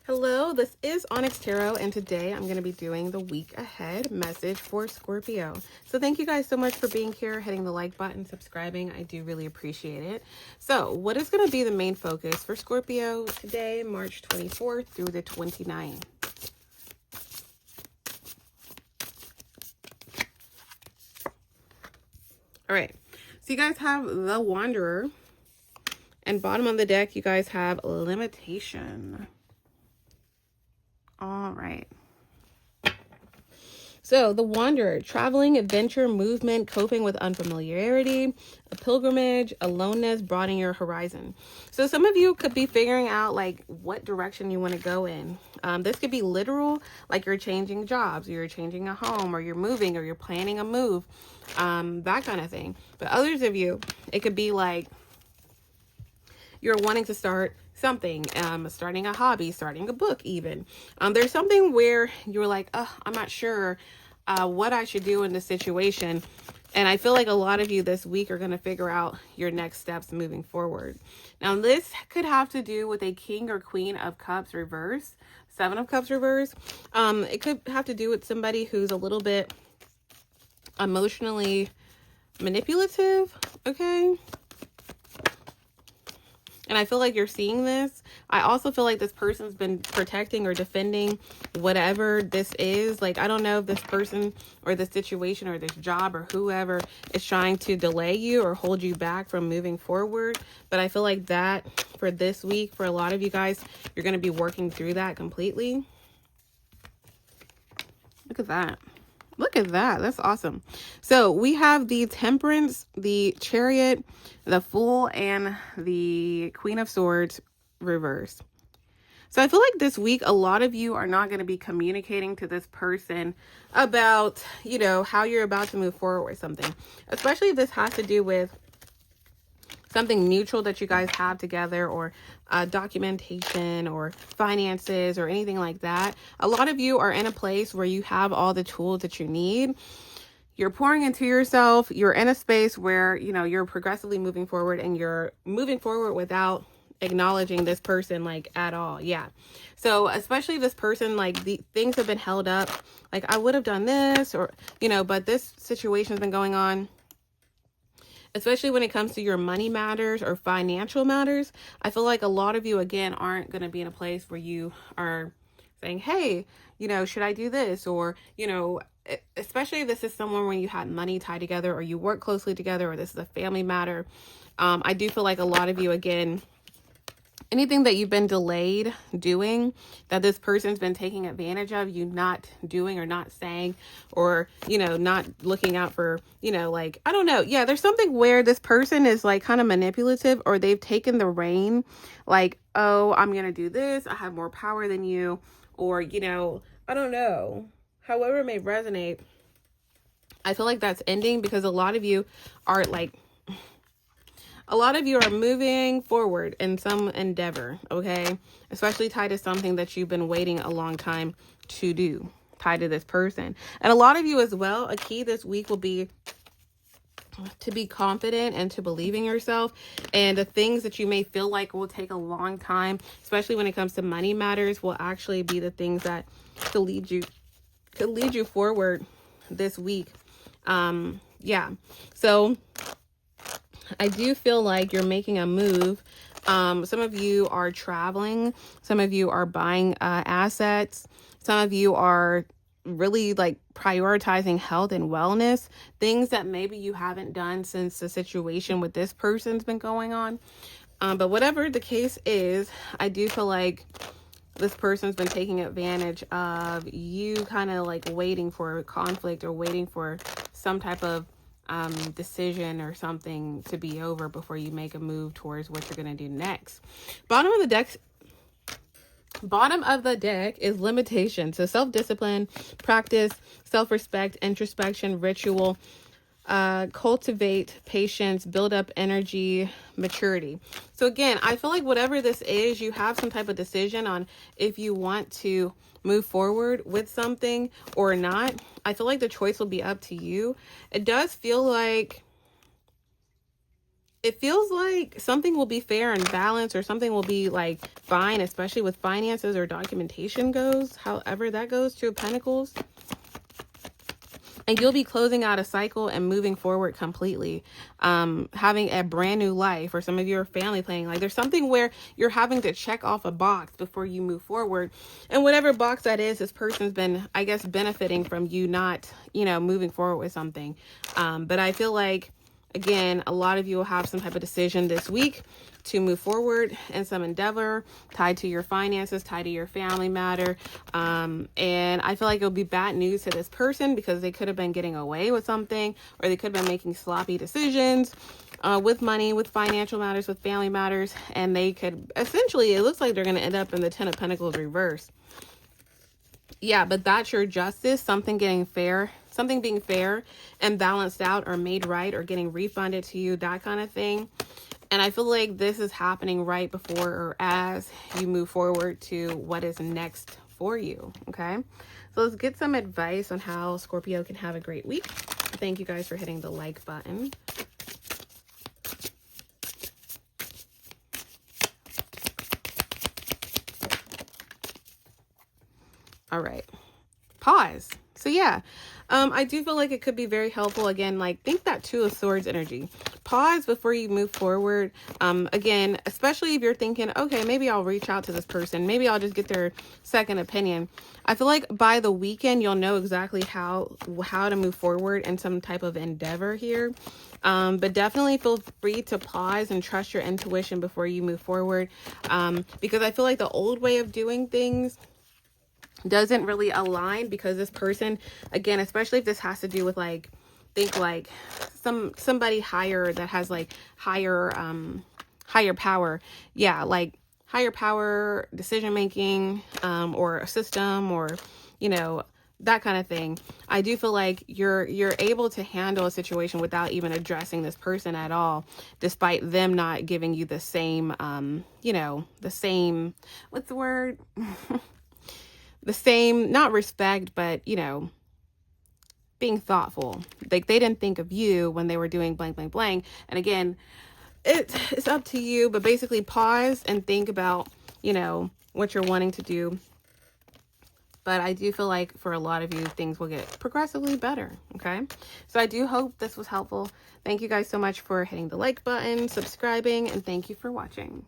Hello, this is Onyx Tarot, and today I'm going to be doing the week ahead message for Scorpio. So thank you guys so much for being here, hitting the like button, subscribing. I do really appreciate it. So what is going to be the main focus for Scorpio today, March 24th through the 29th? All right, so you guys have the Wanderer, and bottom of the deck, you guys have Limitation. All right. So the Wanderer, traveling, adventure, movement, coping with unfamiliarity, a pilgrimage, aloneness, broadening your horizon. So some of you could be figuring out like what direction you want to go in. This could be literal, like you're changing jobs, you're changing a home, or you're moving, or you're planning a move, that kind of thing. But others of you, it could be like you're wanting to start something, starting a hobby, starting a book even. There's something where you're like, oh, I'm not sure what I should do in this situation. And I feel like a lot of you this week are going to figure out your next steps moving forward. Now, this could have to do with a King or Queen of Cups reverse, Seven of Cups reverse. It could have to do with somebody who's a little bit emotionally manipulative, okay? And I feel like you're seeing this. I also feel like this person's been protecting or defending whatever this is. Like, I don't know if this person or this situation or this job or whoever is trying to delay you or hold you back from moving forward. But I feel like that for this week, for a lot of you guys, you're going to be working through that completely. Look at that. Look at that. That's awesome. So we have the Temperance, the Chariot, the Fool, and the Queen of Swords reverse. So I feel like this week, a lot of you are not going to be communicating to this person about, you know, how you're about to move forward with something. Especially if this has to do with something neutral that you guys have together, or documentation or finances or anything like that. A lot of you are in a place where you have all the tools that you need. You're pouring into yourself. You're in a space where, you know, you're progressively moving forward, and you're moving forward without acknowledging this person like at all. Yeah. So especially this person, like the things have been held up. Like, I would have done this, or, you know, but this situation has been going on. Especially when it comes to your money matters or financial matters, I feel like a lot of you, again, aren't going to be in a place where you are saying, hey, you know, should I do this? Or, you know, especially if this is someone where you had money tied together, or you work closely together, or this is a family matter. I do feel like a lot of you, again, anything that you've been delayed doing, that this person's been taking advantage of you not doing or not saying, or, you know, not looking out for, you know, like, I don't know. Yeah, there's something where this person is like kind of manipulative, or they've taken the reign, like, oh, I'm going to do this. I have more power than you, or, you know, I don't know. However it may resonate, I feel like that's ending, because a lot of you are like, a lot of you are moving forward in some endeavor, okay? Especially tied to something that you've been waiting a long time to do, tied to this person. And a lot of you as well, a key this week will be to be confident and to believe in yourself. And the things that you may feel like will take a long time, especially when it comes to money matters, will actually be the things that could lead you forward this week. Yeah. So I do feel like you're making a move. Some of you are traveling. Some of you are buying assets. Some of you are really like prioritizing health and wellness, things that maybe you haven't done since the situation with this person's been going on. But whatever the case is, I do feel like this person's been taking advantage of you, kind of like waiting for conflict, or waiting for some type of decision or something to be over before you make a move towards what you're going to do next. Bottom of the deck is Limitation. So self-discipline, practice, self-respect, introspection, ritual, cultivate patience, build up energy, maturity. So again, I feel like whatever this is, you have some type of decision on if you want to move forward with something or not. I feel like the choice will be up to you. It does feel like it feels like something will be fair and balanced, or something will be like fine, especially with finances or documentation goes, however that goes. Two of Pentacles. And you'll be closing out a cycle and moving forward completely, having a brand new life. Or some of you are family planning. Like there's something where you're having to check off a box before you move forward. And whatever box that is, this person's been, I guess, benefiting from you not, you know, moving forward with something. But I feel like, again, a lot of you will have some type of decision this week to move forward in some endeavor tied to your finances, tied to your family matter. And I feel like it'll be bad news to this person, because they could have been getting away with something, or they could have been making sloppy decisions with money, with financial matters, with family matters. And they could, essentially, it looks like they're going to end up in the Ten of Pentacles reverse. Yeah, but that's your justice, something getting fair, something being fair and balanced out, or made right, or getting refunded to you, that kind of thing. And I feel like this is happening right before or as you move forward to what is next for you, okay? So let's get some advice on how Scorpio can have a great week. Thank you guys for hitting the like button. All right. Pause. So yeah, I do feel like it could be very helpful. Again, like think that Two of Swords energy. Pause before you move forward. Again, especially if you're thinking, okay, maybe I'll reach out to this person. Maybe I'll just get their second opinion. I feel like by the weekend, you'll know exactly how to move forward in some type of endeavor here. But definitely feel free to pause and trust your intuition before you move forward. Because I feel like the old way of doing things doesn't really align, because this person, again, especially if this has to do with like, think like somebody higher that has like higher power. Yeah, like higher power, decision making, or a system, or, you know, that kind of thing. I do feel like you're able to handle a situation without even addressing this person at all, despite them not giving you the same, you know, the same, what's the word? The same, not respect, but, you know, being thoughtful. Like they didn't think of you when they were doing blank, blank, blank. And again, it's up to you, but basically pause and think about, you know, what you're wanting to do. But I do feel like for a lot of you, things will get progressively better, okay? So I do hope this was helpful. Thank you guys so much for hitting the like button, subscribing, and thank you for watching.